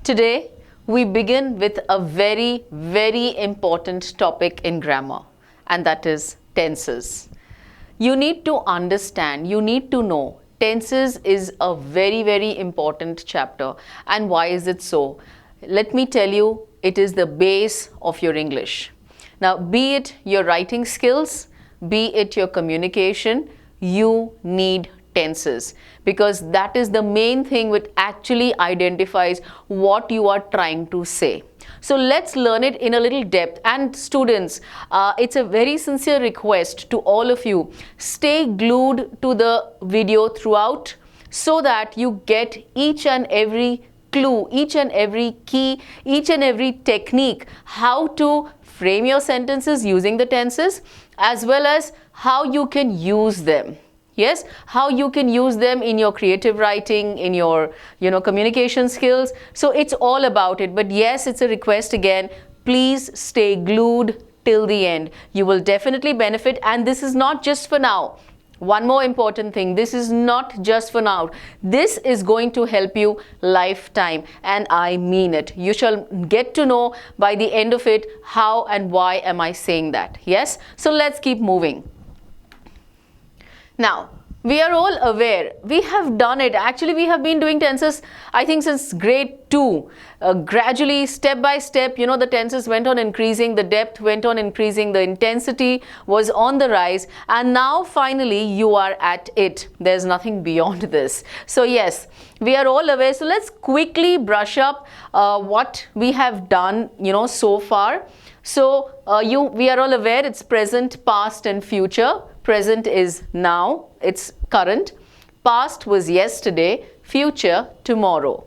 Today, we begin with a very, very important topic in grammar, and that is tenses. You need to understand, you need to know, tenses is a very, very important chapter. And why is it so? Let me tell you, it is the base of your English. Now, be it your writing skills, be it your communication, you need tenses, because that is the main thing which actually identifies what you are trying to say. So let's learn it in a little depth. And students, it's a very sincere request to all of you, stay glued to the video throughout so that you get each and every clue, each and every key, each and every technique, how to frame your sentences using the tenses, as well as how you can use them. Yes, how you can use them in your creative writing, in your communication skills. So it's all about it. But yes, it's a request again, please stay glued till the end. You will definitely benefit, and this is not just for now. One more important thing, this is not just for now. This is going to help you lifetime, and I mean it. You shall get to know by the end of it how and why am I saying that. Yes, so let's keep moving. Now, we are all aware, we have done it. Actually, we have been doing tenses, I think, since grade 2. Gradually, step by step, the tenses went on increasing, the depth went on increasing, the intensity was on the rise, and now finally you are at it. There's nothing beyond this. So yes, we are all aware. So let's quickly brush up what we have done, so far. So we are all aware it's present, past and future. Present is now, it's current. Past was yesterday, future tomorrow.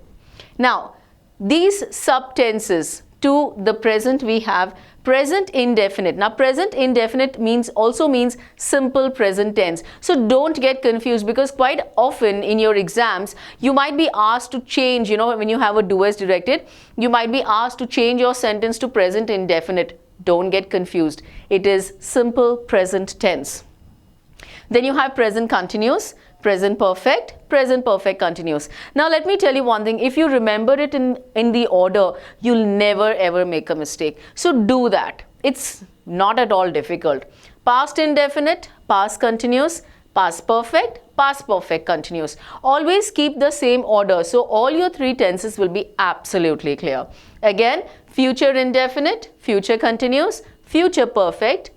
Now, these subtenses to the present we have present indefinite. Now, present indefinite also means simple present tense. So don't get confused, because quite often in your exams, you might be asked to change, when you have a do as directed, you might be asked to change your sentence to present indefinite. Don't get confused. It is simple present tense. Then you have present continuous, present perfect continuous. Now let me tell you one thing, if you remember it in the order, you'll never ever make a mistake. So do that. It's not at all difficult. Past indefinite, past continuous, past perfect continuous. Always keep the same order. So all your three tenses will be absolutely clear. Again, future indefinite, future continuous, future perfect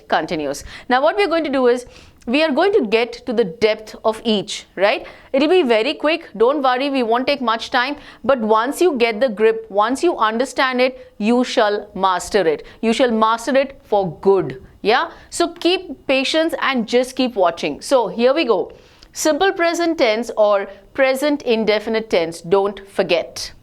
continuous. Now what we're going to do is, we are going to get to the depth of each, right? It'll be very quick. Don't worry, we won't take much time. But once you get the grip, once you understand it, you shall master it. You shall master it for good. Yeah? So keep patience and just keep watching. So here we go. Simple present tense or present indefinite tense, don't forget.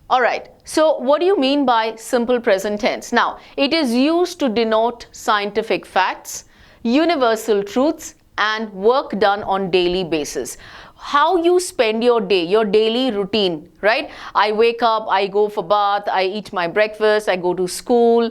Alright, so what do you mean by simple present tense? Now, it is used to denote scientific facts, universal truths, and work done on daily basis. How you spend your day, your daily routine, right? I wake up, I go for bath, I eat my breakfast, I go to school,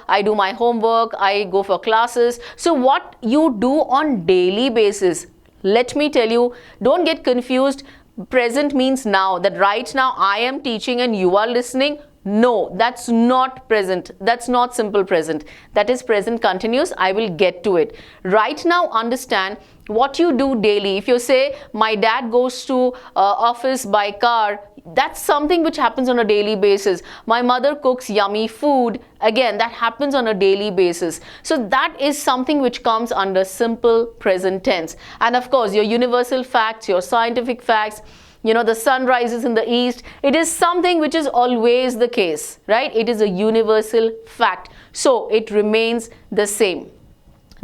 I do my homework, I go for classes. So what you do on daily basis, let me tell you, don't get confused. Present means now, that right now I am teaching and you are listening. No, that's not present. That's not simple present. That is present continuous. I will get to it. Right now, understand what you do daily. If you say, my dad goes to office by car, that's something which happens on a daily basis. My mother cooks yummy food. Again, that happens on a daily basis. So that is something which comes under simple present tense. And of course, your universal facts, your scientific facts, the sun rises in the east. It is something which is always the case, right? It is a universal fact. So it remains the same.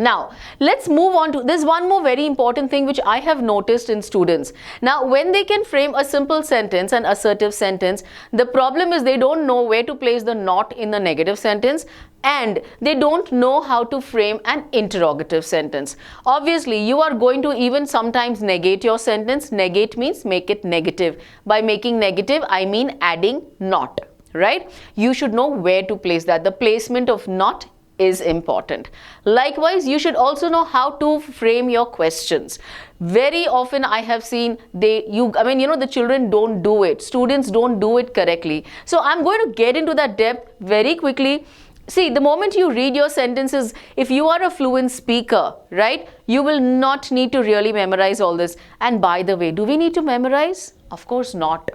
Now, let's move on to, there's one more very important thing which I have noticed in students. Now, when they can frame a simple sentence, an assertive sentence, the problem is they don't know where to place the not in the negative sentence, and they don't know how to frame an interrogative sentence. Obviously, you are going to even sometimes negate your sentence. Negate means make it negative. By making negative, I mean adding not, right? You should know where to place that. The placement of not is important. Likewise, you should also know how to frame your questions. Very often I have seen the children don't do it, students don't do it correctly. So I'm going to get into that depth very quickly. See, the moment you read your sentences, if you are a fluent speaker, right, you will not need to really memorize all this. And by the way, do we need to memorize? Of course not.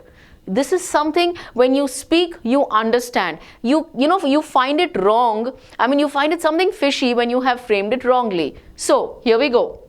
This is something, when you speak, you understand. You find it wrong. You find it something fishy when you have framed it wrongly. So, here we go.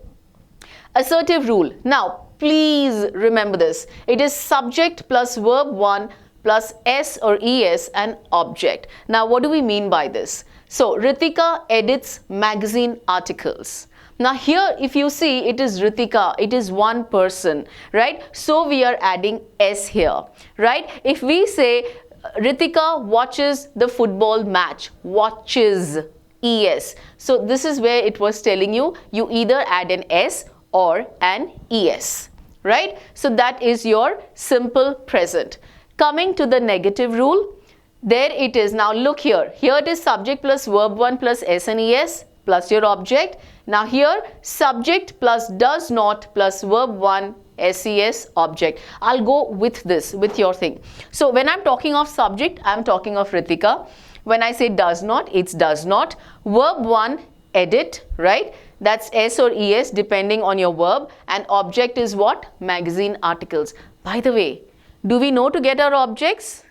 Assertive rule. Now, please remember this. It is subject plus verb 1 plus S or ES and object. Now, what do we mean by this? So, Ritika edits magazine articles. Now here, if you see, it is Ritika, it is one person, right? So we are adding S here, right? If we say Ritika watches the football match, watches, ES. So this is where it was telling you, you either add an S or an ES, right? So that is your simple present. Coming to the negative rule, there it is. Now look here. Here it is subject plus verb 1 plus S and ES plus your object. Now here, subject plus does not plus verb 1 SES object. I'll go with this, with your thing. So when I'm talking of subject, I'm talking of Ritika. When I say does not, it's does not. Verb 1, edit, right? That's S or ES depending on your verb. And object is what? Magazine articles. By the way, do we know to get our objects?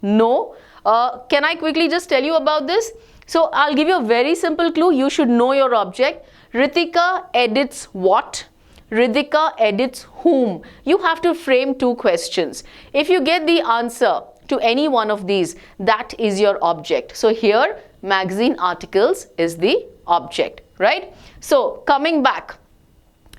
No. Can I quickly just tell you about this? So I'll give you a very simple clue. You should know your object. Ritika edits what? Ritika edits whom? You have to frame two questions. If you get the answer to any one of these, that is your object. So here, magazine articles is the object, right? So coming back,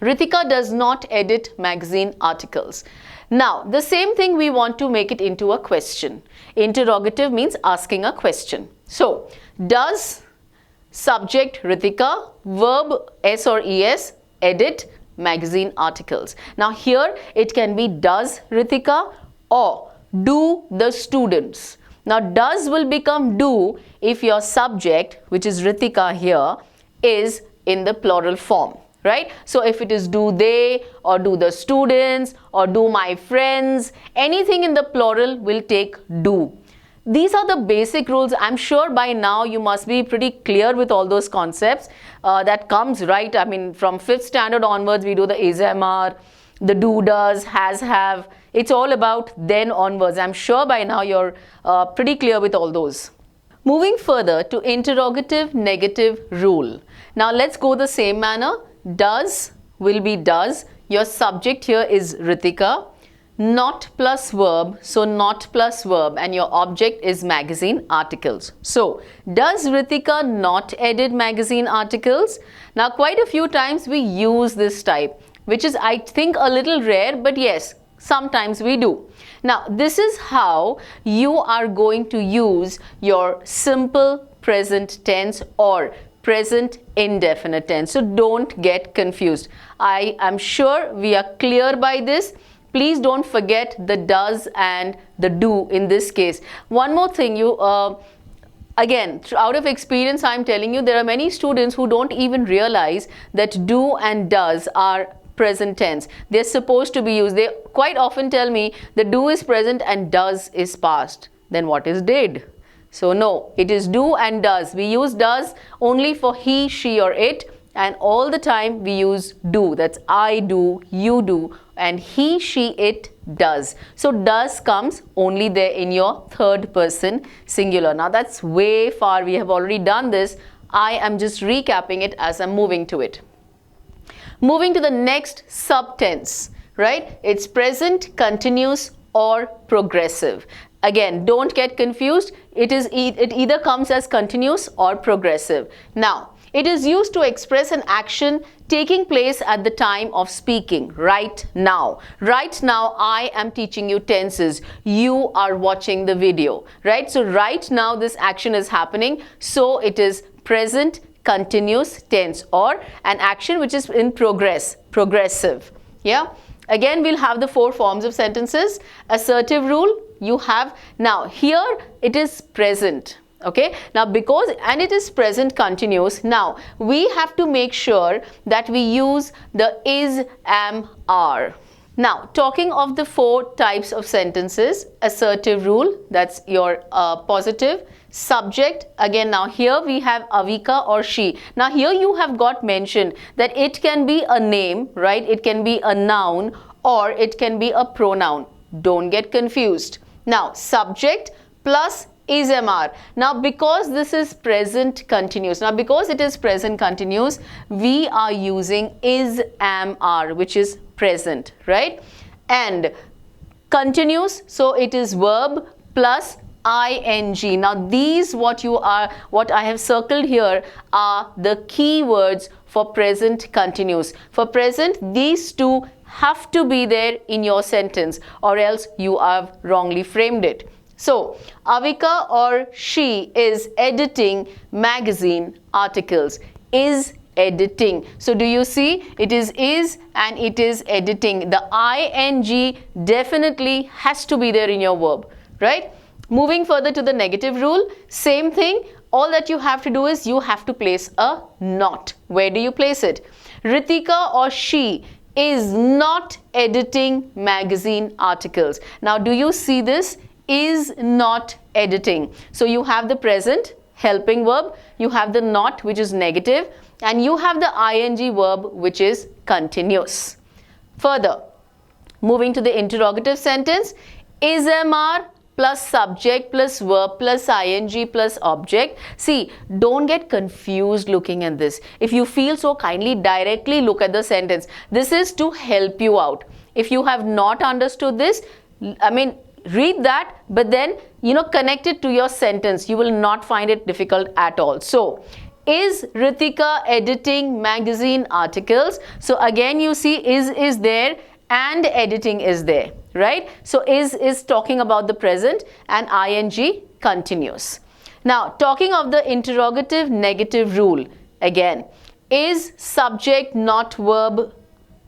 Ritika does not edit magazine articles. Now, the same thing we want to make it into a question. Interrogative means asking a question. So, does subject Ritika, verb S or ES, edit magazine articles. Now here it can be does Ritika or do the students. Now does will become do if your subject, which is Ritika here, is in the plural form, right? So if it is do they or do the students or do my friends, anything in the plural will take do. These are the basic rules. I'm sure by now you must be pretty clear with all those concepts. That comes right, from 5th standard onwards, we do the is, am, are, the do, does, has, have. It's all about then onwards. I'm sure by now you're pretty clear with all those. Moving further to interrogative negative rule. Now let's go the same manner. Does will be does. Your subject here is Ritika. Not plus verb, so not plus verb, and your object is magazine articles. So, does Ritika not edit magazine articles? Now, quite a few times we use this type, which is, I think, a little rare, but yes, sometimes we do. Now, this is how you are going to use your simple present tense or present indefinite tense. So, don't get confused. I am sure we are clear by this. Please don't forget the does and the do in this case. One more thing, again, out of experience, I'm telling you, there are many students who don't even realize that do and does are present tense. They're supposed to be used. They quite often tell me the do is present and does is past. Then what is did? So no, it is do and does. We use does only for he, she or it, and all the time we use do. That's I do, you do, and he, she, it does. So does comes only there in your third person singular. Now that's way far. We have already done this. I am just recapping it as I'm moving to it. Moving to the next subtense, right? It's present, continuous or progressive. Again, don't get confused. It either comes as continuous or progressive. Now, it is used to express an action taking place at the time of speaking, right now. Right now, I am teaching you tenses. You are watching the video, right? So, right now, this action is happening. So, it is present continuous tense or an action which is in progress, progressive. Yeah. Again, we'll have the 4 forms of sentences. Assertive rule, you have. Now, here it is present. Okay, now because, and it is present continuous, now we have to make sure that we use the is, am, are. Now, talking of the 4 types of sentences, assertive rule, that's your positive. Subject, again now here we have Avika or she. Now here you have got mentioned that it can be a name, right? It can be a noun or it can be a pronoun. Don't get confused. Now, subject plus is, am, are. Now because this is present continuous, now because it is present continuous, we are using is, am, are, which is present, right? And continuous, so it is verb plus ing. Now these what I have circled here are the key words for present continuous. For present, these 2 have to be there in your sentence or else you have wrongly framed it. So, Avika or she is editing magazine articles. Is editing. So, do you see? It is and it is editing. The ing definitely has to be there in your verb, right? Moving further to the negative rule, same thing. All that you have to do is you have to place a not. Where do you place it? Ritika or she is not editing magazine articles. Now, do you see this? Is not editing. So you have the present helping verb, you have the not which is negative, and you have the ing verb which is continuous. Further, moving to the interrogative sentence, is, am, are plus subject plus verb plus ing plus object. See, don't get confused looking at this. If you feel so, kindly directly look at the sentence. This is to help you out. If you have not understood this, read that, but then connect it to your sentence. You will not find it difficult at all. So, is Ritika editing magazine articles? So again you see is there and editing is there, right? So is talking about the present and ing continuous. Now talking of the interrogative negative rule, again is subject not verb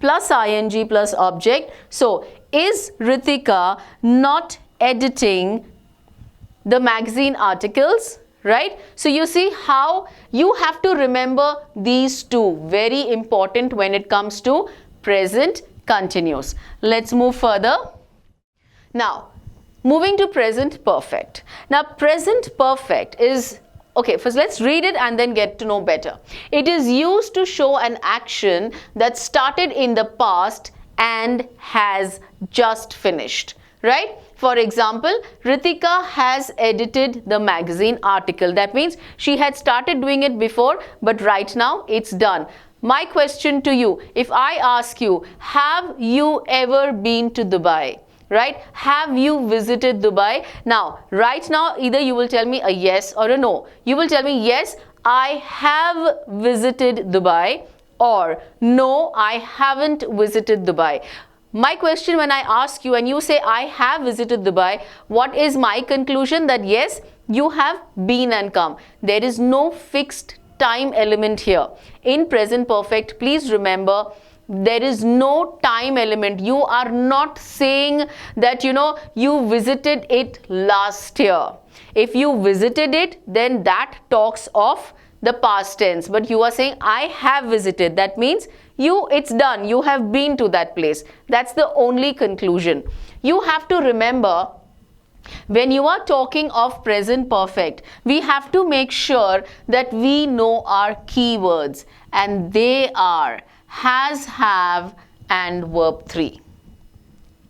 plus ing plus object. So is Ritika not editing the magazine articles, right? So you see how you have to remember these 2, very important when it comes to present continuous. Let's move further. Now moving to present perfect. Now present perfect is, okay, first let's read it and then get to know better. It is used to show an action that started in the past and has just finished, right? For example, Ritika has edited the magazine article. That means she had started doing it before, but right now it's done. My question to you, if I ask you, have you ever been to Dubai? Right? Have you visited Dubai? Now, right now, either you will tell me a yes or a no. You will tell me, yes, I have visited Dubai, or no, I haven't visited Dubai. My question when I ask you and you say I have visited Dubai, what is my conclusion? That yes, you have been and come. There is no fixed time element here. In present perfect, please remember, there is no time element. You are not saying that you visited it last year. If you visited it, then that talks of the past tense, but you are saying I have visited. That means it's done. You have been to that place. That's the only conclusion. You have to remember, when you are talking of present perfect, we have to make sure that we know our keywords, and they are has, have and verb 3.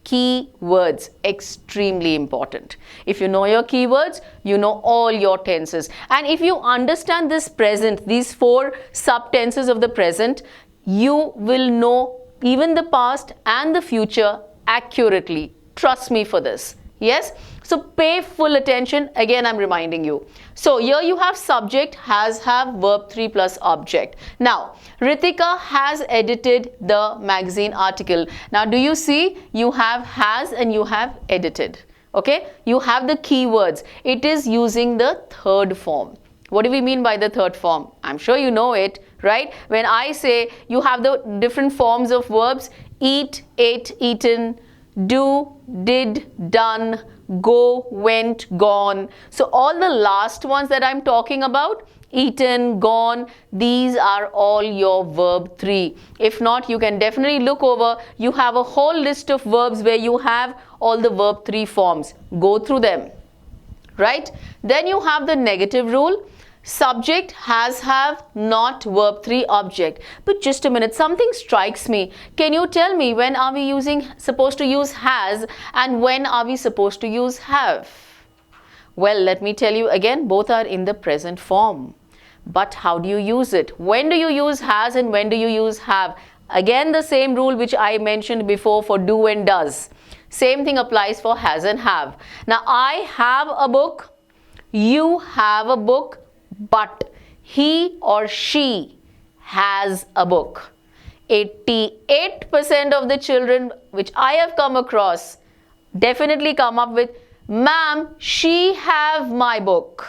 Keywords, extremely important. If you know your keywords, you know all your tenses. And if you understand this present, these 4 subtenses of the present, you will know even the past and the future accurately. Trust me for this. Yes? So pay full attention. Again, I'm reminding you. So here you have subject, has, have, verb 3 plus object. Now, Ritika has edited the magazine article. Now, do you see? You have has and you have edited. Okay? You have the keywords. It is using the third form. What do we mean by the third form? I'm sure you know it, right? When I say you have the different forms of verbs, eat, ate, eaten, do, did, done, go, went, gone. So all the last ones that I'm talking about, eaten, gone, these are all your verb 3. If not, you can definitely look over. You have a whole list of verbs where you have all the verb 3 forms. Go through them, right? Then you have the negative rule. Subject, has, have, not, verb 3, object. But just a minute, something strikes me. Can you tell me when are we supposed to use has and when are we supposed to use have? Well, let me tell you again, both are in the present form. But how do you use it? When do you use has and when do you use have? Again, the same rule which I mentioned before for do and does. Same thing applies for has and have. Now, I have a book, you have a book, but he or she has a book. 88% of the children which I have come across definitely come up with, ma'am, she have my book.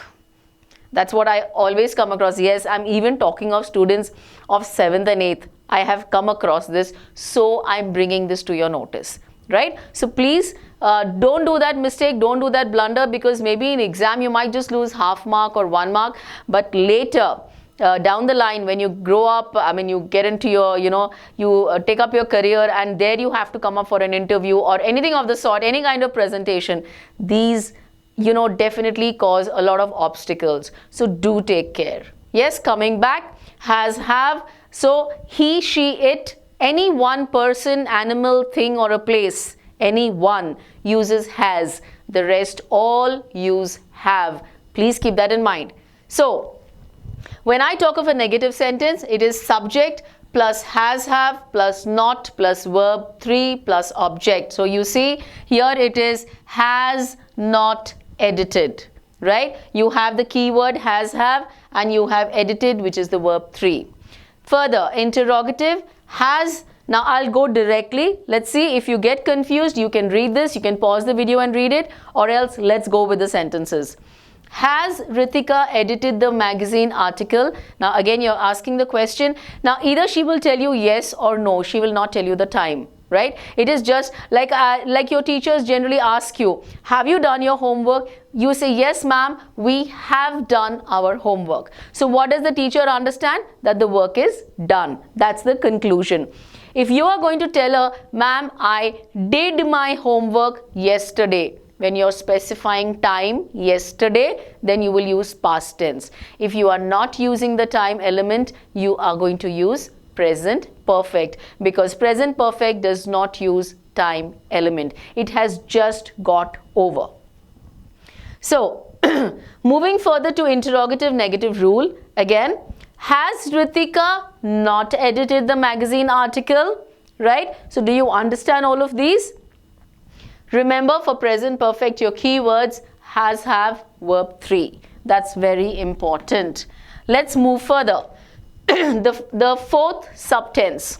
That's what I always come across. Yes, I'm even talking of students of 7th and 8th. I have come across this, so I'm bringing this to your notice, right? So please don't do that mistake, don't do that blunder, because maybe in exam you might just lose half mark or 1 mark, but later down the line when you grow up, I mean you get into your, you take up your career and there you have to come up for an interview or anything of the sort, any kind of presentation, these definitely cause a lot of obstacles. So do take care. Yes, coming back, has, have. So he, she, it, any one person, animal, thing or a place, any one uses has. The rest all use have. Please keep that in mind. So when I talk of a negative sentence, it is subject plus has, have plus not plus verb 3 plus object. So you see here it is has not edited, right? You have the keyword has, have, and you have edited, which is the verb 3. Further, interrogative, has. Now I'll go directly. Let's see, if you get confused, you can read this, you can pause the video and read it, or else let's go with the sentences. Has Ritika edited the magazine article? Now again, you're asking the question. Now either she will tell you yes or no. She will not tell you the time, right? It is just like your teachers generally ask you, have you done your homework? You say, yes, ma'am, we have done our homework. So what does the teacher understand? That the work is done. That's the conclusion. If you are going to tell her, ma'am, I did my homework yesterday, when you're specifying time, yesterday, then you will use past tense. If you are not using the time element, you are going to use present perfect, because present perfect does not use time element. It has just got over. So, moving further to interrogative negative rule, again, has Ritika not edited the magazine article? Right? So, do you understand all of these? Remember, for present perfect, your keywords has, have, verb 3. That's very important. Let's move further. The fourth subtense.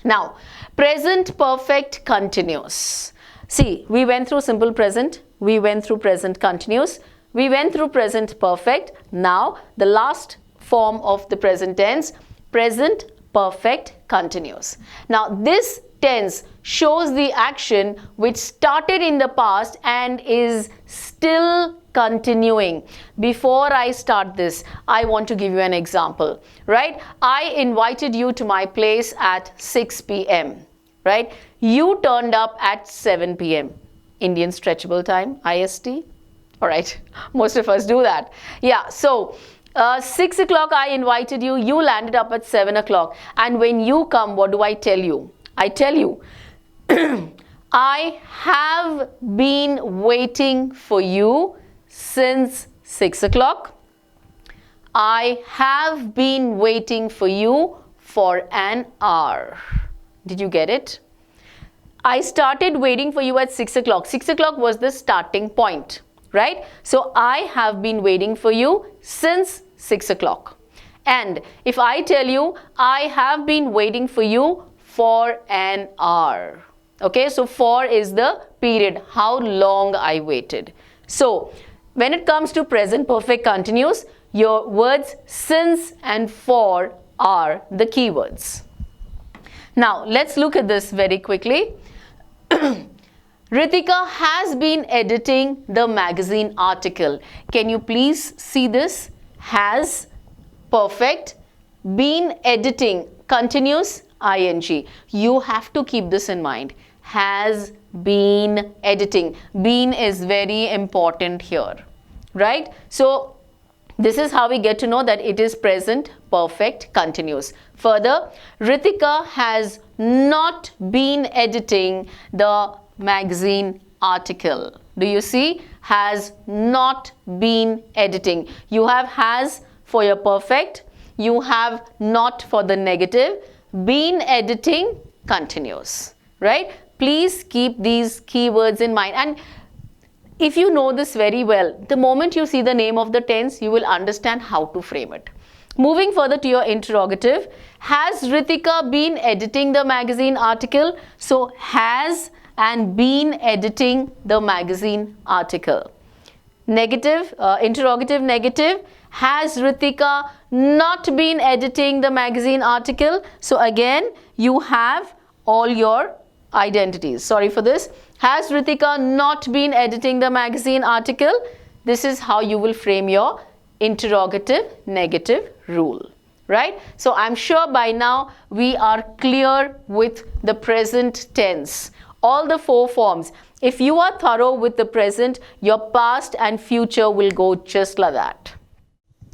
Now, present perfect continuous. See, we went through simple present, we went through present continuous, we went through present perfect. Now, the last form of the present tense, present perfect continuous. Now, this tense shows the action which started in the past and is still continuing. Before I start this, I want to give you an example, right? I invited you to my place at 6 p.m., right? You turned up at 7 p.m. Indian stretchable time, IST. All right, most of us do that. Yeah, so 6 o'clock I invited you, you landed up at 7 o'clock. And when you come, what do I tell you? I tell you, I have been waiting for you since 6 o'clock. I have been waiting for you for an hour. Did you get it? I started waiting for you at 6 o'clock. 6 o'clock was the starting point, right? So I have been waiting for you since 6 o'clock. And if I tell you, I have been waiting for you for an hour. Okay, so for is the period, how long I waited. So when it comes to present perfect continuous, your words since and for are the keywords. Now let's look at this very quickly. Ritika has been editing the magazine article. Can you please see this? Has, perfect. Been editing, continuous, ing. You have to keep this in mind. Has been editing. Been is very important here, right? So this is how we get to know that it is present, perfect, continuous. Further, Ritika has not been editing the magazine article. Do you see? Has not been editing. You have has for your perfect, you have not for the negative, been editing, continuous, right? Please keep these keywords in mind. And if you know this very well, the moment you see the name of the tense, you will understand how to frame it. Moving further to your interrogative, has Ritika been editing the magazine article? So, has and been editing the magazine article. Negative, interrogative negative, has Ritika not been editing the magazine article? So, again, you have all your identities. Sorry for this. Has Ritika not been editing the magazine article? This is how you will frame your interrogative negative rule, right? So I'm sure by now we are clear with the present tense. All the four forms. If you are thorough with the present, your past and future will go just like that.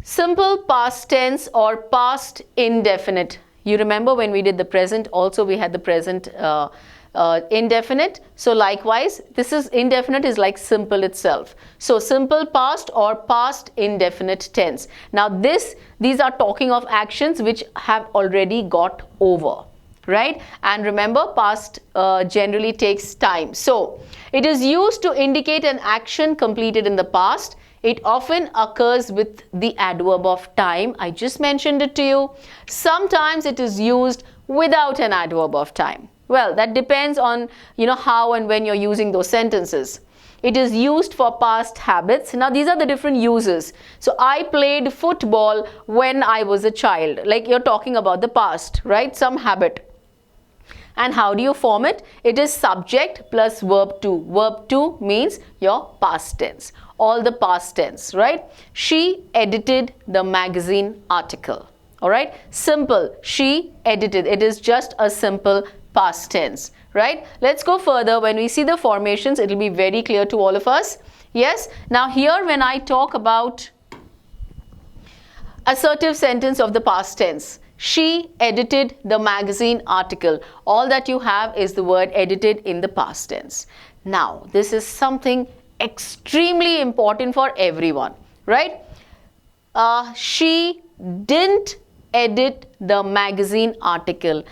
Simple past tense or past indefinite. You remember when we did the present, also we had the present indefinite. So likewise, this is indefinite is like simple itself. So simple past or past indefinite tense. Now these are talking of actions which have already got over, right? And remember, past generally takes time. So it is used to indicate an action completed in the past. It often occurs with the adverb of time. I just mentioned it to you. Sometimes it is used without an adverb of time. Well, that depends on, how and when you're using those sentences. It is used for past habits. Now, these are the different uses. So, I played football when I was a child. Like you're talking about the past, right? Some habit. And how do you form it? It is subject plus verb to. Verb to means your past tense. All the past tense, right? She edited the magazine article. All right? Simple. She edited. It is just a simple past tense, right? Let's go further. When we see the formations, it will be very clear to all of us. Yes. Now here when I talk about assertive sentence of the past tense, she edited the magazine article. All that you have is the word edited in the past tense. Now, this is something extremely important for everyone, right? She didn't edit the magazine article.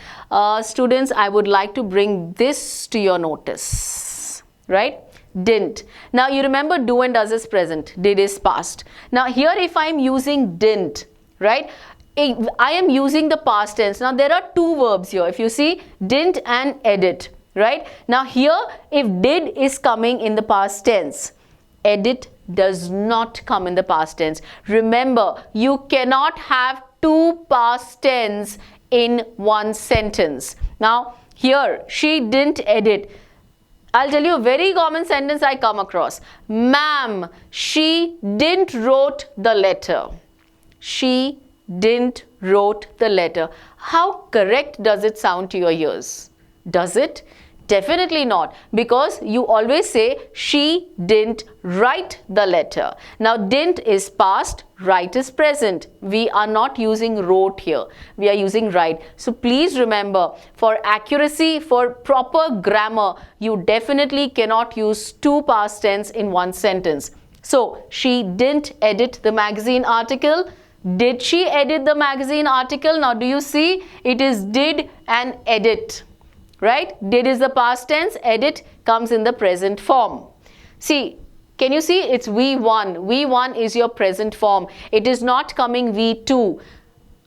Students, I would like to bring this to your notice, right? Didn't. Now, you remember do and does is present, did is past. Now, here if I am using didn't, right? I am using the past tense. Now, there are two verbs here. If you see, didn't and edit, right? Now, here, if did is coming in the past tense, edit does not come in the past tense. Remember, you cannot have two past tense in one sentence. Now, here, she didn't edit. I'll tell you a very common sentence I come across. Ma'am, she didn't wrote the letter. She didn't wrote the letter. How correct does it sound to your ears? Does it? Definitely not, because you always say she didn't write the letter. Now didn't is past, write is present. We are not using wrote here. We are using write. So please remember, for accuracy, for proper grammar, you definitely cannot use two past tense in one sentence. So she didn't edit the magazine article. Did she edit the magazine article? Now do you see? It is did and edit. Right? Did is the past tense, edit comes in the present form. See, can you see? It's V1. V1 is your present form. It is not coming V2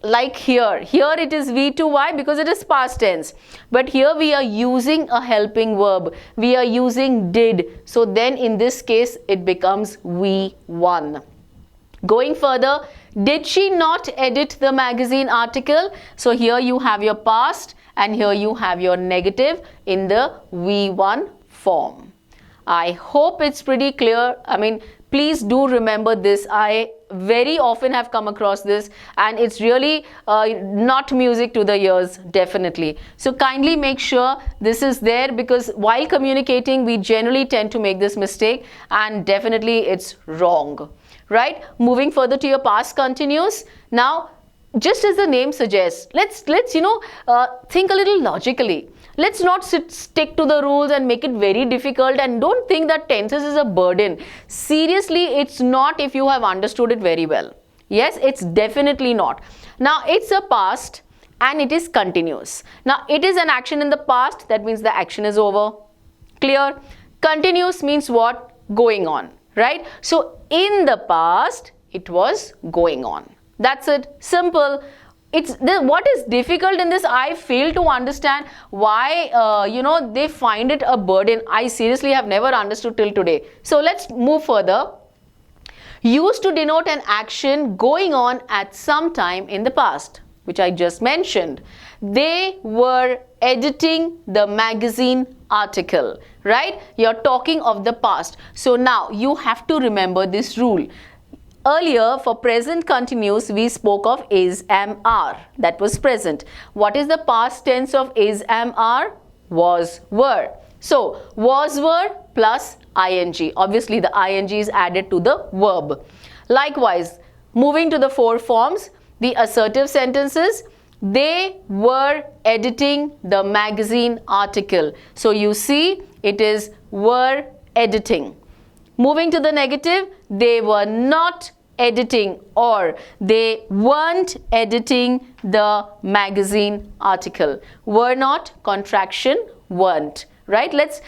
like here. Here it is V2. Why? Because it is past tense. But here we are using a helping verb. We are using did. So then in this case, it becomes V1. Going further, did she not edit the magazine article? So here you have your past and here you have your negative in the V1 form. I hope it's pretty clear. I mean, please do remember this. I very often have come across this, and it's really not music to the ears, definitely. So kindly make sure this is there, because while communicating we generally tend to make this mistake, and definitely it's wrong, right? Moving further to your past continuous. Now, just as the name suggests, let's think a little logically. Let's not stick to the rules and make it very difficult, and don't think that tenses is a burden. Seriously, it's not if you have understood it very well. Yes, it's definitely not. Now, it's a past and it is continuous. Now, it is an action in the past, that means the action is over. Clear? Continuous means what? Going on, right? So, in the past, it was going on. That's it. Simple. What is difficult in this, I fail to understand why they find it a burden. I seriously have never understood till today. So let's move further. Used to denote an action going on at some time in the past, which I just mentioned. They were editing the magazine article, right? You're talking of the past. So now you have to remember this rule. Earlier, for present continuous, we spoke of is, am, are. That was present. What is the past tense of is, am, are? Was, were. So, was, were plus ing. Obviously, the ing is added to the verb. Likewise, moving to the four forms, the assertive sentences, they were editing the magazine article. So, you see, it is were editing. Moving to the negative, they were not editing, or they weren't editing the magazine article. Were not, contraction, weren't, right? Let's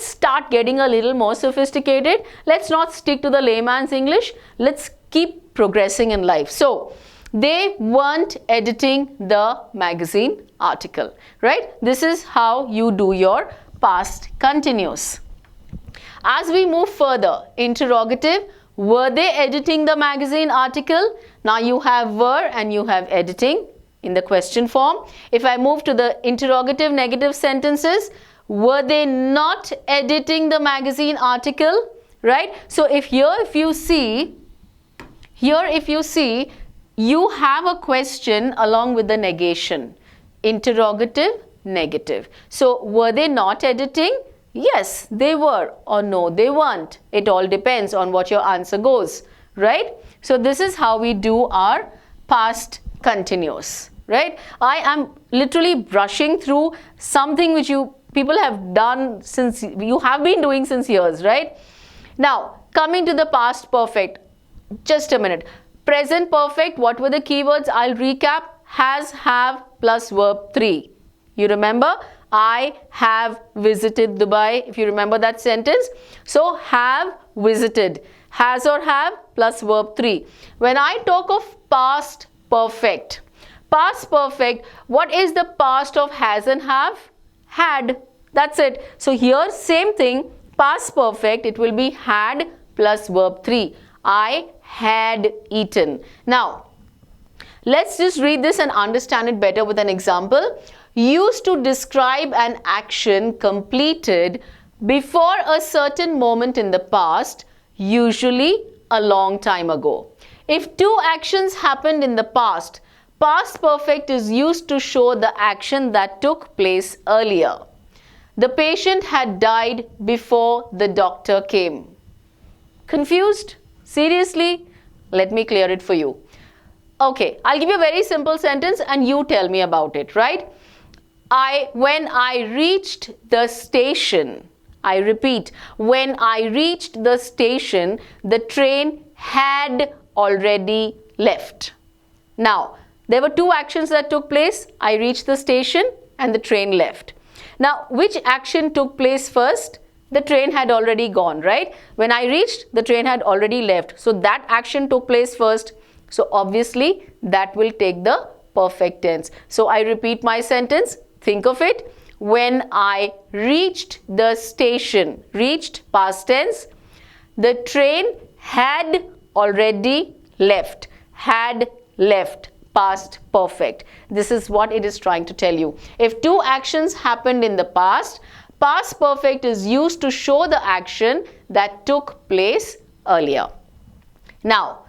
start getting a little more sophisticated. Let's not stick to the layman's English. Let's keep progressing in life. So, they weren't editing the magazine article, right? This is how you do your past continuous. As we move further, interrogative, were they editing the magazine article? Now you have were and you have editing in the question form. If I move to the interrogative negative sentences, were they not editing the magazine article? Right? So if you see, you have a question along with the negation. Interrogative, negative. So were they not editing? Yes, they were, or no, they weren't. It all depends on what your answer goes, right? So this is how we do our past continuous, right? I am literally brushing through something which people have done since, you have been doing since years, right? Now, coming to the past perfect, just a minute. Present perfect, what were the keywords? I'll recap. Has, have plus verb 3. You remember? I have visited Dubai, if you remember that sentence. So, have visited. Has or have plus verb 3. When I talk of past perfect, what is the past of has and have? Had. That's it. So, here same thing, past perfect, it will be had plus verb 3. I had eaten. Now, let's just read this and understand it better with an example. Used to describe an action completed before a certain moment in the past, usually a long time ago. If two actions happened in the past, past perfect is used to show the action that took place earlier. The patient had died before the doctor came. Confused? Seriously? Let me clear it for you. Okay, I'll give you a very simple sentence and you tell me about it, right? When I reached the station, I repeat, when I reached the station, the train had already left. Now, there were two actions that took place. I reached the station and the train left. Now, which action took place first? The train had already gone, right? When I reached, the train had already left. So, that action took place first. So, obviously, that will take the perfect tense. So, I repeat my sentence. Think of it. When I reached the station, reached past tense, the train had already left. Had left, past perfect. This is what it is trying to tell you. If two actions happened in the past, Past perfect is used to show the action that took place earlier. Now,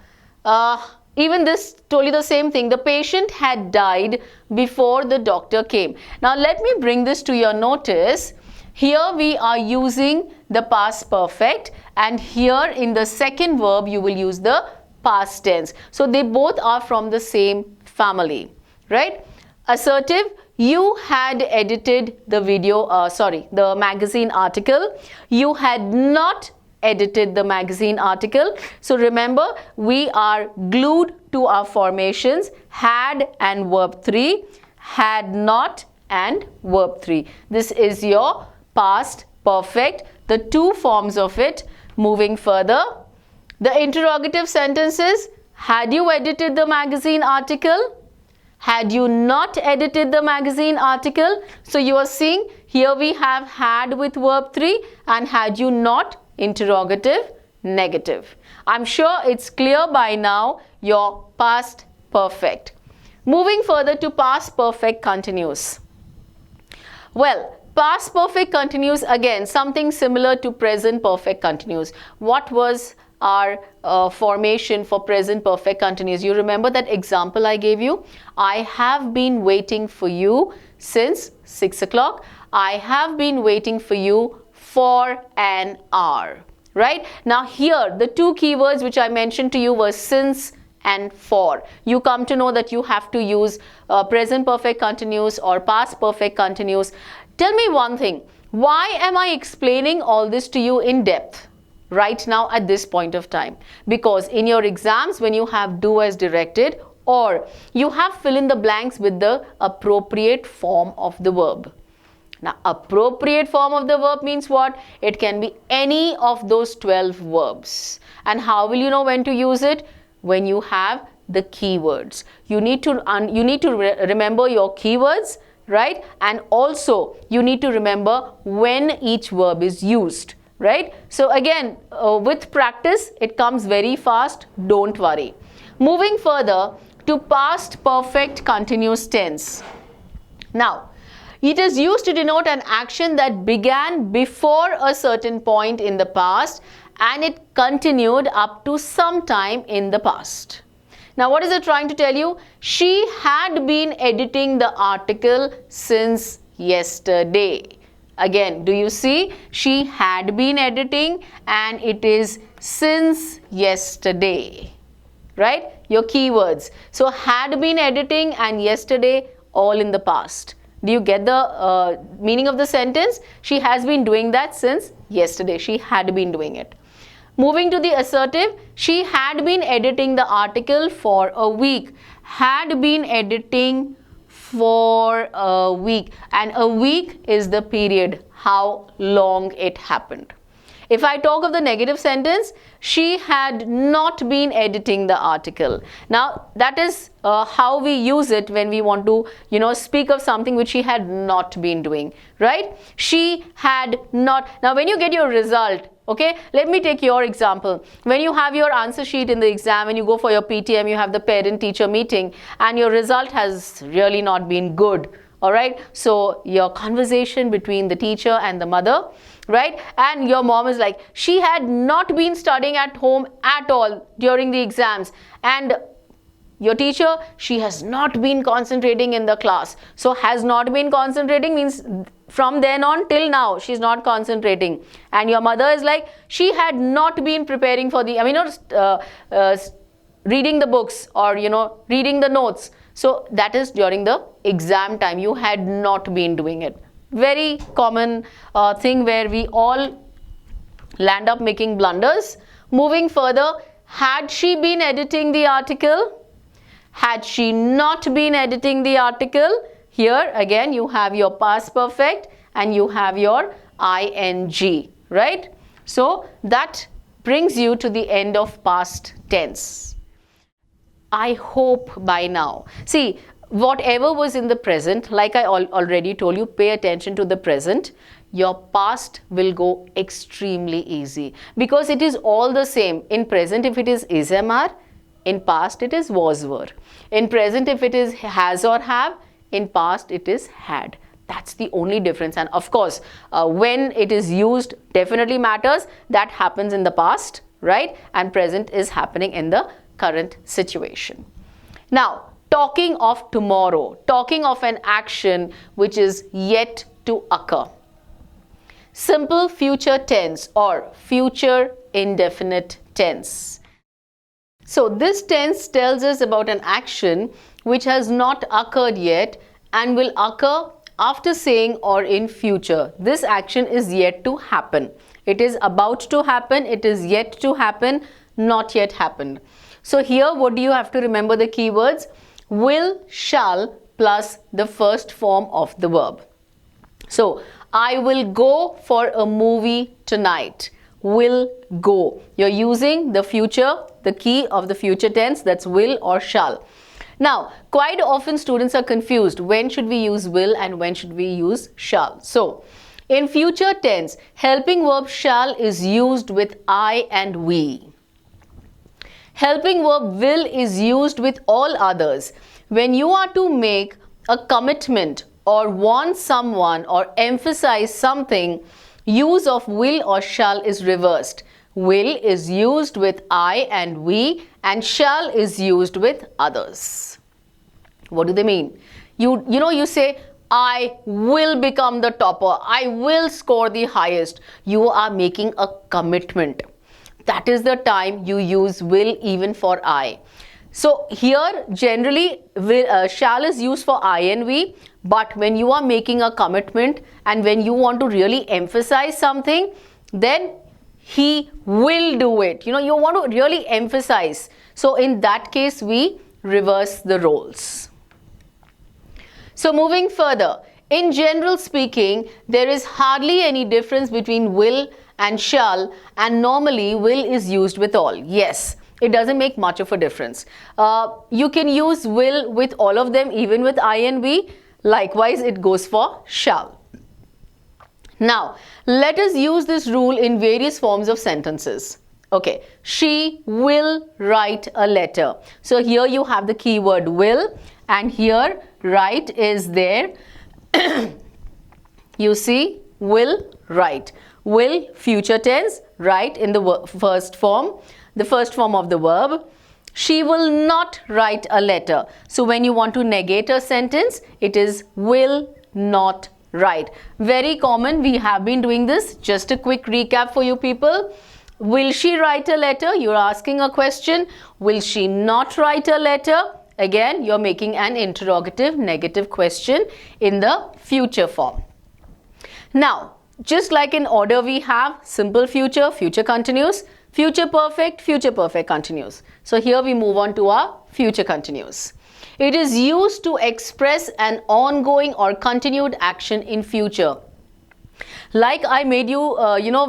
even this told you the same thing. The patient had died before the doctor came. Now, let me bring this to your notice. Here we are using the past perfect, and here in the second verb you will use the past tense. So, they both are from the same family, right? Assertive, you had edited the the magazine article. You had not edited the magazine article. So remember, we are glued to our formations, had and verb 3, had not and verb 3. This is your past perfect, the two forms of it. Moving further, the interrogative sentences: had you edited the magazine article? Had you not edited the magazine article? So you are seeing here we have had with verb 3 and had you not, interrogative, negative. I'm sure it's clear by now, your past perfect. Moving further to past perfect continuous. Well, past perfect continuous, again something similar to present perfect continuous. What was our formation for present perfect continuous? You remember that example I gave you? I have been waiting for you since 6 o'clock. I have been waiting for you for an hour, right? Now here the two keywords which I mentioned to you were since and for. You come to know that you have to use present perfect continuous or past perfect continuous. Tell me one thing, why am I explaining all this to you in depth right now at this point of time? Because in your exams, when you have do as directed, or you have fill in the blanks with the appropriate form of the verb. Now, appropriate form of the verb means what? It can be any of those 12 verbs. And how will you know when to use it? When you have the keywords. You need to remember your keywords, right? And also you need to remember when each verb is used, right? So again, with practice, it comes very fast. Don't worry. Moving further to past perfect continuous tense. Now, it is used to denote an action that began before a certain point in the past and it continued up to some time in the past. Now, what is it trying to tell you? She had been editing the article since yesterday. Again, do you see? She had been editing and it is since yesterday, right? Your keywords. So, had been editing and yesterday, all in the past. Do you get the meaning of the sentence? She has been doing that since yesterday. She had been doing it. Moving to the assertive, she had been editing the article for a week. Had been editing for a week. And a week is the period, how long it happened. If I talk of the negative sentence, she had not been editing the article. Now, that is how we use it when we want to, speak of something which she had not been doing, right? She had not. Now, when you get your result, okay, let me take your example. When you have your answer sheet in the exam, when you go for your PTM, you have the parent-teacher meeting, and your result has really not been good. All right, so your conversation between the teacher and the mother, right? And your mom is like, she had not been studying at home at all during the exams. And your teacher, she has not been concentrating in the class. So has not been concentrating means from then on till now, she's not concentrating. And your mother is like, she had not been preparing for the, reading the books or, reading the notes. So that is during the exam time. You had not been doing it. Very common thing where we all land up making blunders. Moving further, had she been editing the article? Had she not been editing the article? Here again you have your past perfect and you have your ing, right? So that brings you to the end of past tense. I hope by now. See, whatever was in the present, like I already told you, pay attention to the present. Your past will go extremely easy because it is all the same. In present, if it is MR, in past it is was were. In present, if it is has or have, in past it is had. That's the only difference. And of course, when it is used definitely matters. That happens in the past, right? And present is happening in the current situation. Now, talking of tomorrow, talking of an action which is yet to occur. Simple future tense or future indefinite tense. So this tense tells us about an action which has not occurred yet and will occur after saying or in future. This action is yet to happen. It is about to happen, it is yet to happen, not yet happened. So here what do you have to remember the keywords? Will, shall plus the first form of the verb. So I will go for a movie tonight. Will go. You're using the future, the key of the future tense, that's will or shall. Now, quite often students are confused. When should we use will and when should we use shall? So, in future tense, helping verb shall is used with I and we. Helping verb will is used with all others. When you are to make a commitment or warn someone or emphasize something, use of will or shall is reversed. Will is used with I and we, and shall is used with others. What do they mean? You say, I will become the topper. I will score the highest. You are making a commitment. That is the time you use will even for I. So here generally shall is used for I and we, but when you are making a commitment and when you want to really emphasize something, then he will do it. You want to really emphasize. So in that case, we reverse the roles. So moving further, in general speaking, there is hardly any difference between will and shall, and normally will is used with all. Yes, it doesn't make much of a difference. You can use will with all of them, even with I and we. Likewise, it goes for shall. Now, let us use this rule in various forms of sentences. Okay, she will write a letter. So here you have the keyword will, and here write is there. You see, will, write. Will, future tense, write in the first form of the verb. She will not write a letter. So when you want to negate a sentence, it is will not write. Very common, we have been doing this. Just a quick recap for you people. Will she write a letter? You're asking a question. Will she not write a letter? Again, you're making an interrogative negative question in the future form. Now, just like in order we have simple future, future continuous, future perfect continuous. So here we move on to our future continuous. It is used to express an ongoing or continued action in future. Like I made you,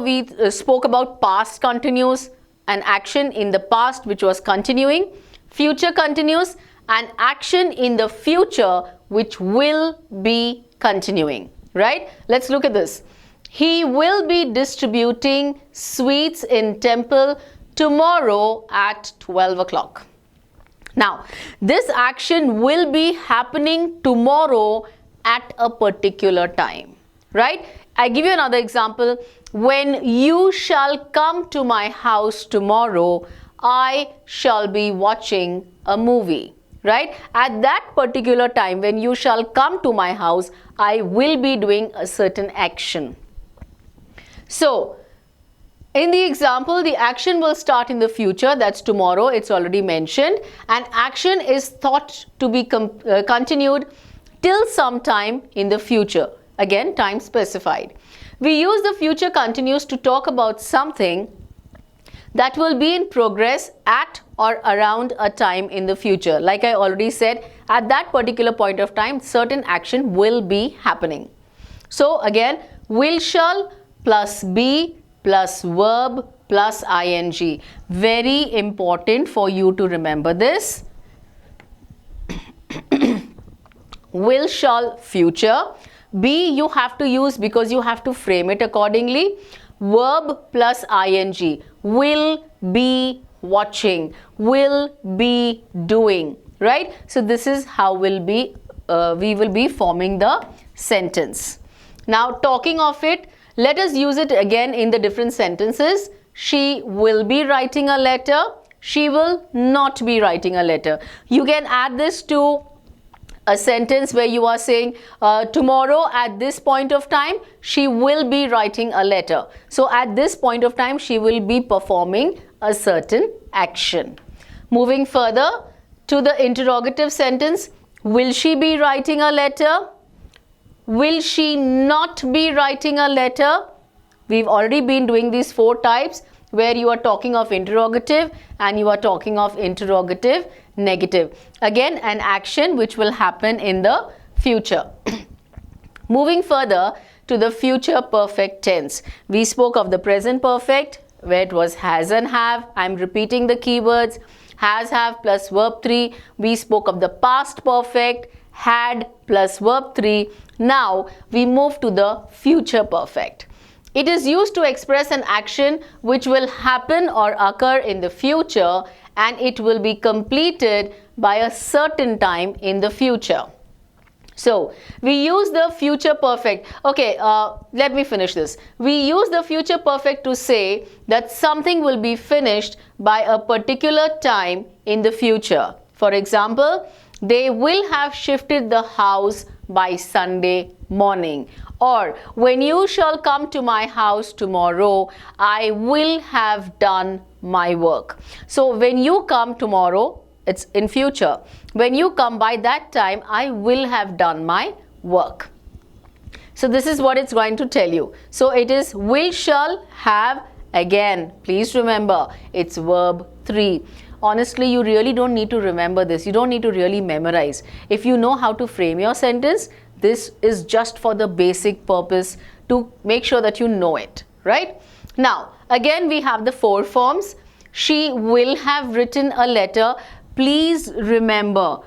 we spoke about past continuous, an action in the past which was continuing, future continuous, an action in the future which will be continuing, right? Let's look at this. He will be distributing sweets in temple tomorrow at 12 o'clock. Now, this action will be happening tomorrow at a particular time, right? I give you another example. When you shall come to my house tomorrow, I shall be watching a movie, right? At that particular time, when you shall come to my house, I will be doing a certain action. So, in the example, the action will start in the future, that's tomorrow, it's already mentioned, and action is thought to be continued till some time in the future. Again, time specified. We use the future continuous to talk about something that will be in progress at or around a time in the future. Like I already said, at that particular point of time, certain action will be happening. So again, will shall plus be plus verb plus ing. Very important for you to remember this. Will shall future. Be you have to use because you have to frame it accordingly. Verb plus ing. Will be watching. Will be doing. Right? So this is how will be we will be forming the sentence. Now, talking of it, let us use it again in the different sentences. She will be writing a letter. She will not be writing a letter. You can add this to a sentence where you are saying tomorrow at this point of time she will be writing a letter. So at this point of time she will be performing a certain action. Moving further to the interrogative sentence, will she be writing a letter? Will she not be writing a letter? We've already been doing these 4 types where you are talking of interrogative and you are talking of interrogative negative. Again, an action which will happen in the future. Moving further to the future perfect tense. We spoke of the present perfect where it was has and have. I'm repeating the keywords. Has, have plus verb 3. We spoke of the past perfect, had plus verb 3. Now we move to the future perfect. It is used to express an action which will happen or occur in the future and it will be completed by a certain time in the future. So we use the future perfect. Okay, let me finish this. We use the future perfect to say that something will be finished by a particular time in the future. For example, they will have shifted the house by Sunday morning. Or when you shall come to my house tomorrow, I will have done my work. So when you come tomorrow, it's in future. When you come by that time, I will have done my work. So this is what it's going to tell you. So it is will, shall, have. Again, please remember, it's verb 3. Honestly, you really don't need to remember this. You don't need to really memorize. If you know how to frame your sentence, this is just for the basic purpose to make sure that you know it, right? Now, again, we have the 4 forms. She will have written a letter. Please remember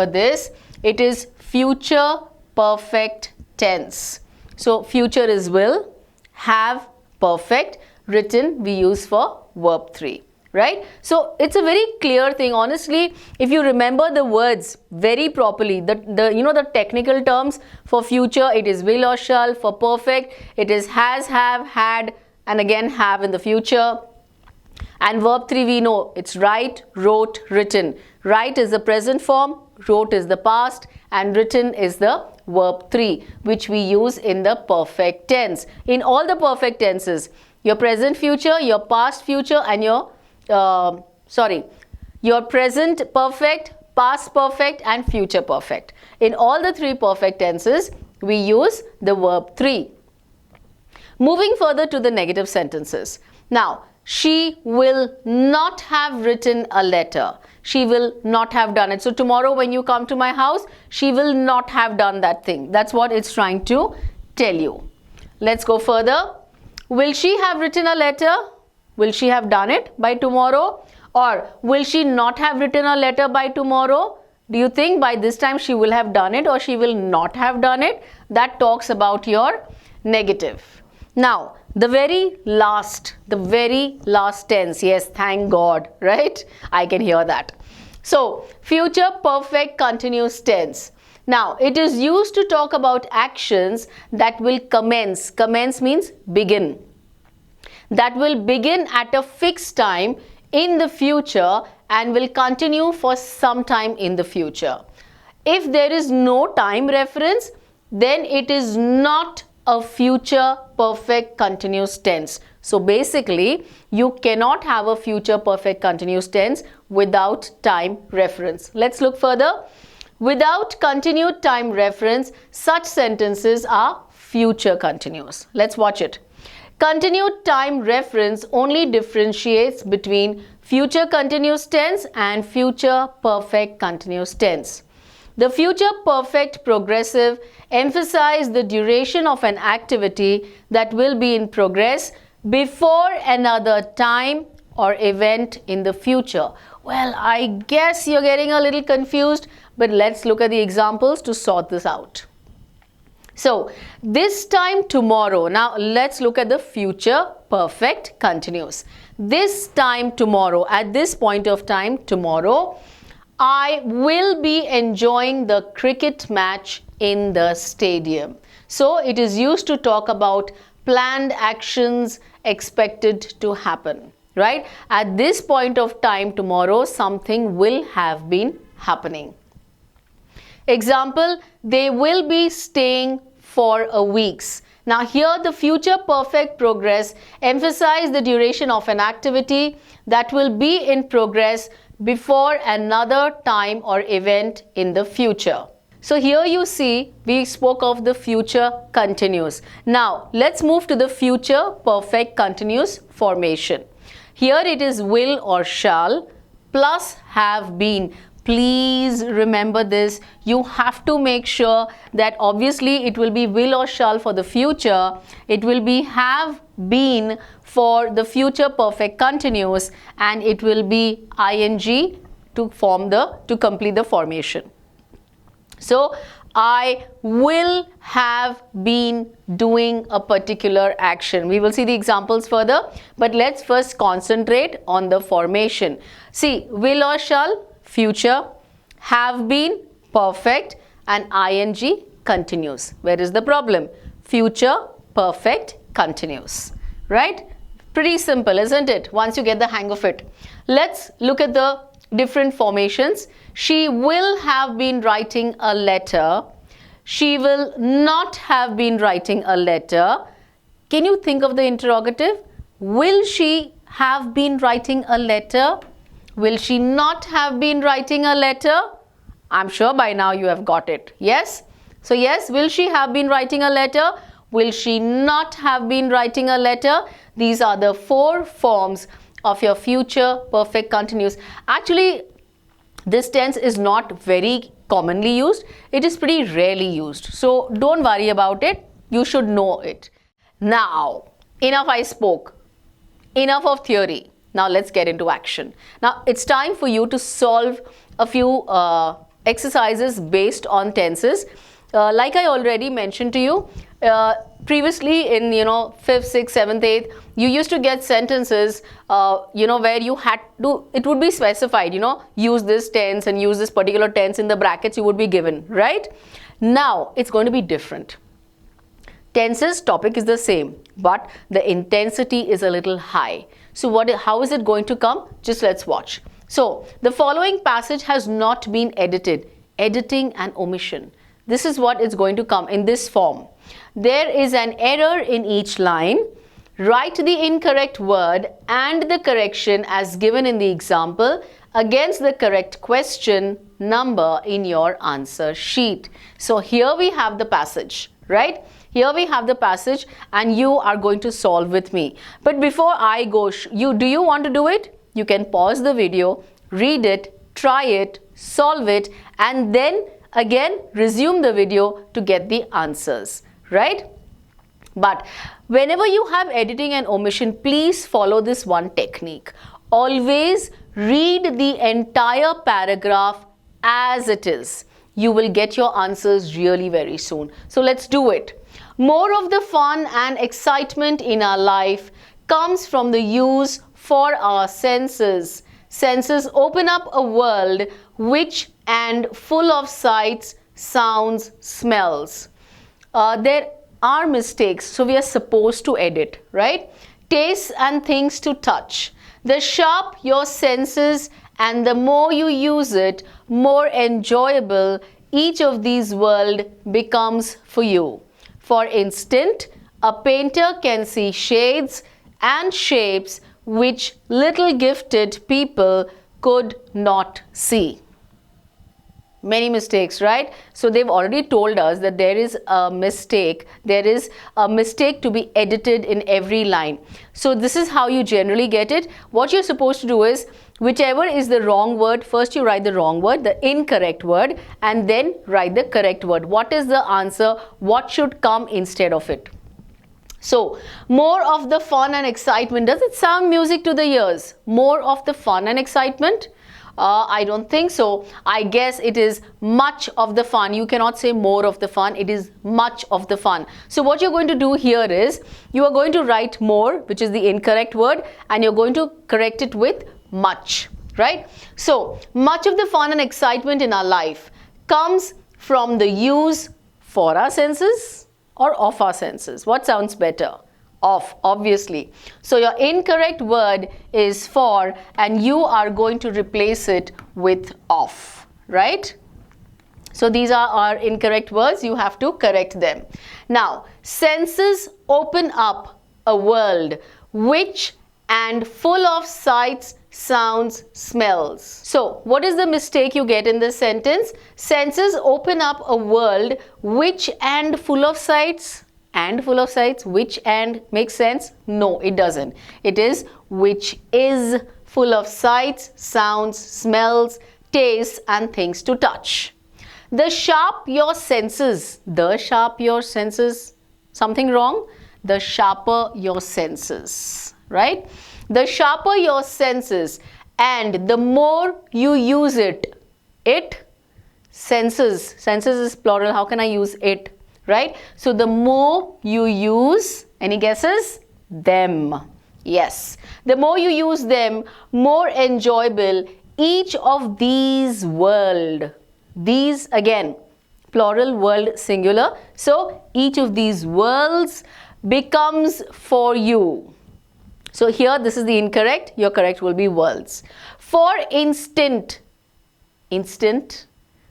this. It is future perfect tense. So, future is will, have perfect, written we use for verb 3. Right? So it's a very clear thing. Honestly, if you remember the words very properly, the technical terms for future, it is will or shall. For perfect, it is has, have, had, and again have in the future. And verb 3 we know it's write, wrote, written. Write is the present form, wrote is the past, and written is the verb 3, which we use in the perfect tense. In all the perfect tenses, your present future, your past future, and your present perfect, past perfect, and future perfect. In all the 3 perfect tenses, we use the verb 3. Moving further to the negative sentences. Now, she will not have written a letter. She will not have done it. So tomorrow when you come to my house, she will not have done that thing. That's what it's trying to tell you. Let's go further. Will she have written a letter? Will she have done it by tomorrow? Or will she not have written a letter by tomorrow? Do you think by this time she will have done it or she will not have done it? That talks about your negative. Now, the very last tense. Yes, thank God, right? I can hear that. So, future perfect continuous tense. Now, it is used to talk about actions that will commence. Commence means begin. That will begin at a fixed time in the future and will continue for some time in the future. If there is no time reference, then it is not a future perfect continuous tense. So basically, you cannot have a future perfect continuous tense without time reference. Let's look further. Without continued time reference, such sentences are future continuous. Let's watch it. Continued time reference only differentiates between future continuous tense and future perfect continuous tense. The future perfect progressive emphasizes the duration of an activity that will be in progress before another time or event in the future. Well, I guess you're getting a little confused, but let's look at the examples to sort this out. So, this time tomorrow. Now, let's look at the future perfect continuous. This time tomorrow, at this point of time tomorrow, I will be enjoying the cricket match in the stadium. So it is used to talk about planned actions expected to happen, right? At this point of time tomorrow, something will have been happening. Example, they will be staying for a week. Now here the future perfect progress emphasize the duration of an activity that will be in progress before another time or event in the future. So here you see we spoke of the future continuous. Now let's move to the future perfect continuous formation. Here it is will or shall plus have been. Please remember this. You have to make sure that obviously it will be will or shall for the future. It will be have been for the future perfect continuous, and it will be ing to complete the formation. So I will have been doing a particular action. We will see the examples further, but let's first concentrate on the formation. See, will or shall, future, have been, perfect, and ing, continuous. Where is the problem? Future perfect continuous, right? Pretty simple, isn't it? Once you get the hang of it. Let's look at the different formations. She will have been writing a letter. She will not have been writing a letter. Can you think of the interrogative? Will she have been writing a letter? Will she not have been writing a letter? I'm sure by now you have got it. Yes? So yes, will she have been writing a letter? Will she not have been writing a letter? These are the four forms of your future perfect continuous. Actually, this tense is not very commonly used. It is pretty rarely used. So don't worry about it. You should know it. Now, enough I spoke. Enough of theory. Now let's get into action. Now it's time for you to solve a few exercises based on tenses. Like I already mentioned to you, previously in 5th, 6th, 7th, 8th, you used to get sentences where you had to, it would be specified, use this tense and use this particular tense in the brackets you would be given, right? Now it's going to be different. Tenses topic is the same, but the intensity is a little high. So how is it going to come? Just let's watch. So the following passage has not been edited. Editing and omission. This is what is going to come in this form. There is an error in each line. Write the incorrect word and the correction as given in the example against the correct question number in your answer sheet. So here we have the passage, right? Here we have the passage and you are going to solve with me. But before I go, do you want to do it? You can pause the video, read it, try it, solve it, and then again resume the video to get the answers, right? But whenever you have editing and omission, please follow this one technique. Always read the entire paragraph as it is. You will get your answers really very soon. So let's do it. More of the fun and excitement in our life comes from the use for our senses. Senses open up a world rich and full of sights, sounds, smells. There are mistakes, so we are supposed to edit, right? Tastes and things to touch. The sharp your senses and the more you use it, more enjoyable each of these worlds becomes for you. For instance, a painter can see shades and shapes which little gifted people could not see. Many mistakes, right? So they've already told us that there is a mistake. There is a mistake to be edited in every line. So this is how you generally get it. What you're supposed to do is, whichever is the wrong word, first you write the wrong word, the incorrect word, and then write the correct word. What is the answer? What should come instead of it? So, more of the fun and excitement. Does it sound music to the ears? More of the fun and excitement? I don't think so. I guess it is much of the fun. You cannot say more of the fun. It is much of the fun. So what you're going to do here is, you are going to write more, which is the incorrect word, and you're going to correct it with much. right? So much of the fun and excitement in our life comes from the use for our senses or of our senses. What sounds better? Of, obviously. So your incorrect word is for, and you are going to replace it with of, right? So these are our incorrect words. You have to correct them. Now, senses open up a world which and full of sights, sounds, smells. So what is the mistake you get in this sentence? Senses open up a world which and full of sights. And full of sights, which and makes sense? No, it doesn't. It is which is full of sights, sounds, smells, tastes and things to touch. The sharp your senses, something wrong? The sharper your senses, right? The sharper your senses and the more you use it, senses is plural, how can I use it? Right? So the more you use, any guesses? Them. Yes. The more you use them, more enjoyable each of these world. These again, plural, world, singular. So each of these worlds becomes for you. So here this is the incorrect. Your correct will be worlds. For instant. Instant.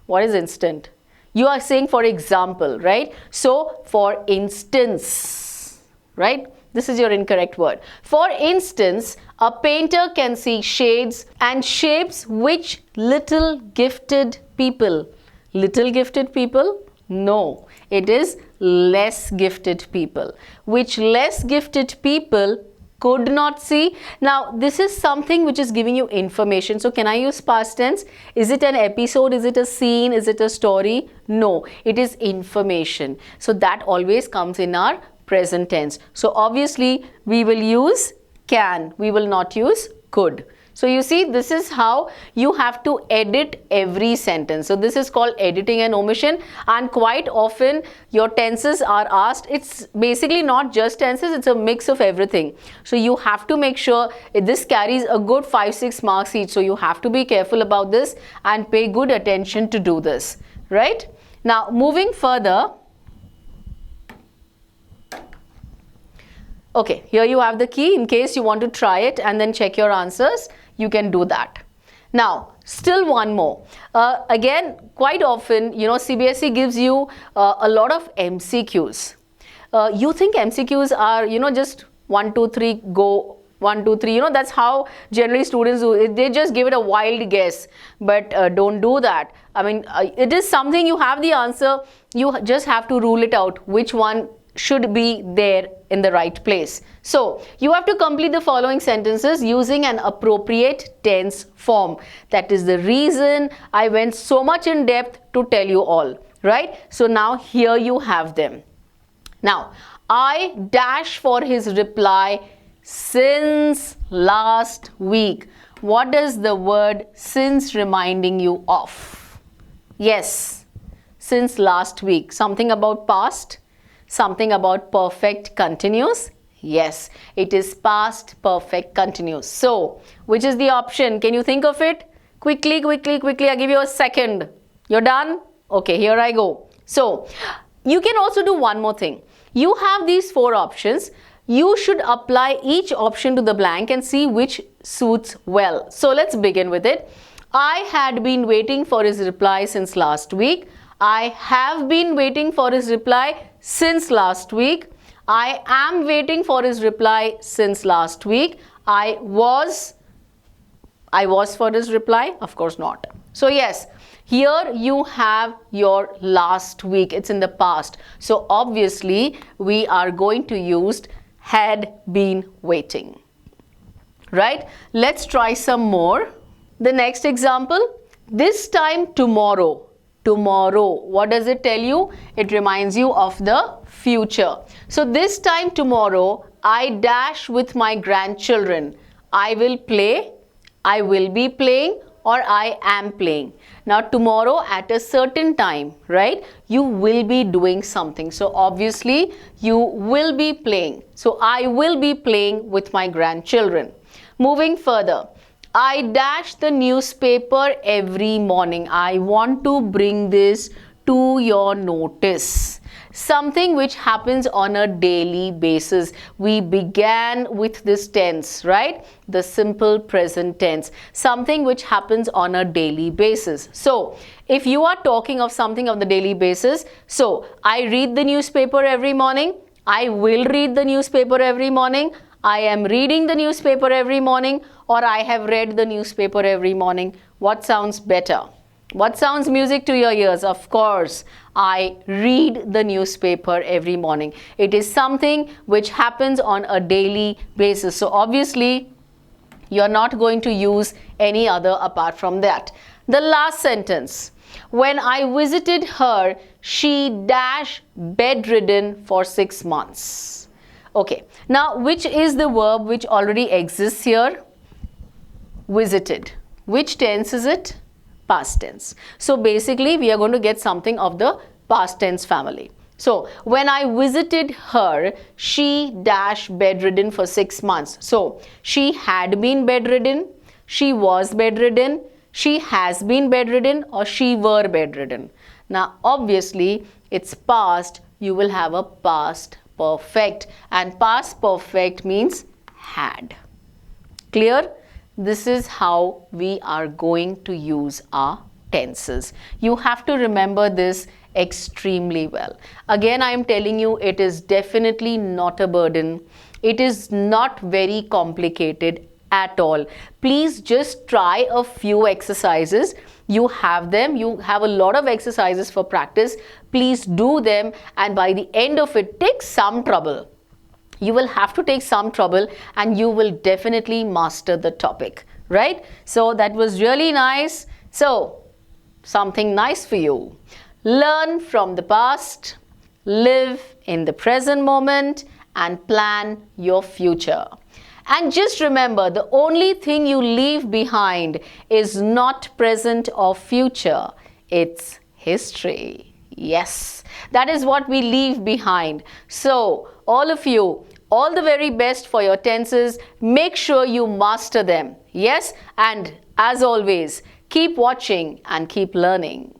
What is instant? You are saying for example, right? So, for instance, right? This is your incorrect word. For instance, a painter can see shades and shapes which little gifted people. Little gifted people? No, it is less gifted people. Which less gifted people could not see. Now, this is something which is giving you information. So, can I use past tense? Is it an episode? Is it a scene? Is it a story? No, it is information. So, that always comes in our present tense. So, obviously, we will use can. We will not use could. So, you see, this is how you have to edit every sentence. So, this is called editing and omission, and quite often your tenses are asked. It's basically not just tenses, it's a mix of everything. So, you have to make sure this carries a good 5-6 marks each. So, you have to be careful about this and pay good attention to do this, right? Now, moving further. Okay, here you have the key in case you want to try it and then check your answers. You can do that. Now, still one more. Again, quite often, CBSE gives you a lot of MCQs. You think MCQs are, just 1, 2, 3, go, 1, 2, 3. That's how generally students do it. They just give it a wild guess. But don't do that. I mean, it is something you have the answer. You just have to rule it out. Which one should be there in the right place. So, you have to complete the following sentences using an appropriate tense form. That is the reason I went so much in depth to tell you all, right? So, now here you have them. Now, I dash for his reply since last week. What does the word since reminding you of? Yes, since last week. Something about past? Something about perfect continuous? Yes, it is past perfect continuous. So, which is the option? Can you think of it? Quickly, I'll give you a second. You're done? Okay, here I go. So, you can also do one more thing. You have these 4 options. You should apply each option to the blank and see which suits well. So, let's begin with it. I had been waiting for his reply since last week. I have been waiting for his reply since last week. I am waiting for his reply since last week. I was for his reply? Of course not. So yes, here you have your last week. It's in the past. So obviously we are going to use had been waiting. Right? Let's try some more. The next example, this time tomorrow. Tomorrow, what does it tell you? It reminds you of the future. So this time tomorrow, I dash with my grandchildren. I will play, I will be playing, or I am playing. Now tomorrow at a certain time, right? You will be doing something. So obviously you will be playing. So I will be playing with my grandchildren. Moving further, I dash the newspaper every morning. I want to bring this to your notice. Something which happens on a daily basis. We began with this tense, right? The simple present tense. Something which happens on a daily basis. So, if you are talking of something on the daily basis, so I read the newspaper every morning. I will read the newspaper every morning. I am reading the newspaper every morning, or I have read the newspaper every morning. What sounds better? What sounds music to your ears? Of course, I read the newspaper every morning. It is something which happens on a daily basis. So obviously, you're not going to use any other apart from that. The last sentence. When I visited her, she dash bedridden for 6 months. Okay, now which is the verb which already exists here? Visited. Which tense is it? Past tense. So basically we are going to get something of the past tense family. So when I visited her, she dash bedridden for 6 months. So she had been bedridden, she was bedridden, she has been bedridden, or she were bedridden. Now obviously it's past, you will have a past perfect, and past perfect means had. Clear? This is how we are going to use our tenses. You have to remember this extremely well. Again, I am telling you, it is definitely not a burden. It is not very complicated at all. Please just try a few exercises. You have them. You have a lot of exercises for practice. Please do them, and by the end of it, take some trouble. You will have to take some trouble and you will definitely master the topic, right? So that was really nice. So something nice for you. Learn from the past, live in the present moment, and plan your future. And just remember, the only thing you leave behind is not present or future, it's history. Yes, that is what we leave behind. So, all of you, all the very best for your tenses. Make sure you master them. Yes, and as always, keep watching and keep learning.